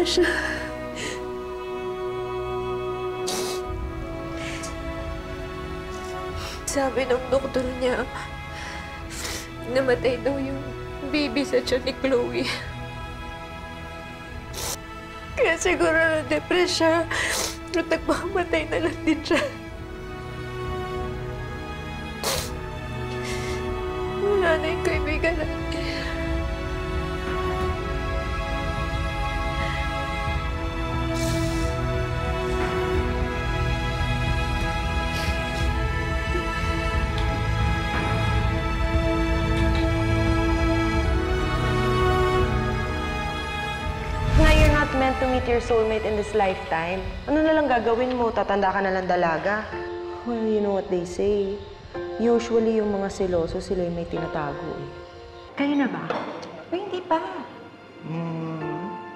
siya. Sabi ng doktor niya, namatay daw yung baby sa tiyan ni Chloe. Kaya siguro na-depress siya at nagmamatay na lang din siya. Wala na yung kaibigan natin. Meant to meet your soulmate in this lifetime. Ano na lang gagawin mo? Tatanda ka na lang dalaga? Well, you know what they say. Usually, yung mga seloso, sila yung may tinatago eh. Kayo na ba? O hindi pa.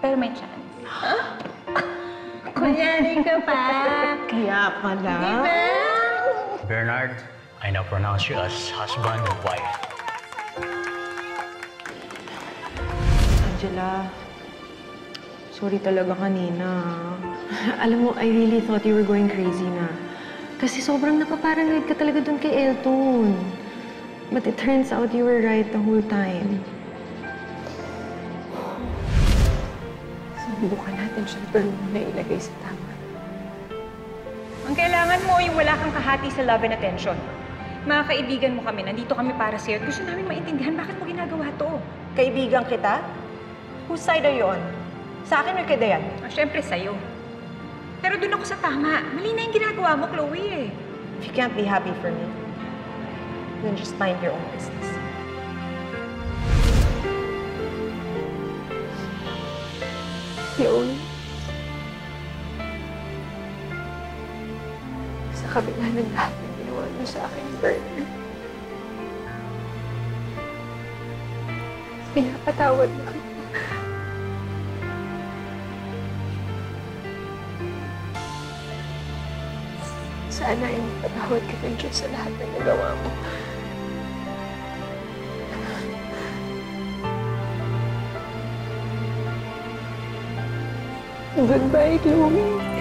Pero may chance. Huh? Kunyari ka pa. Kaya pala. Diba? Bernard, I now pronounce you as husband and wife. Angela, sorry talaga kanina. Alam mo, I really thought you were going crazy na. Kasi sobrang napaparanoid ka talaga dun kay Elton. But it turns out you were right the whole time. Subukan natin siya, pero muna ilagay sa tama. Ang kailangan mo yung wala kang kahati sa love and attention. Mga kaibigan mo kami, nandito kami para sa'yo. Gusto namin maintindihan bakit mo ginagawa to. Kaibigan kita? Whose side are you on? Sa akin or kay Dayan? Oh, siyempre sa'yo. Pero dun ako sa tama. Mali na yung ginagawa mo, Chloe eh. If you can't be happy for me, then just mind your own business. Chloe, sa kabila ng lahat ng ginawa mo sa akin, Bernard, pinapatawad na kita. Sana ay patawad ka ng Diyos sa lahat ng nagawa mo. Goodbye, Chloe.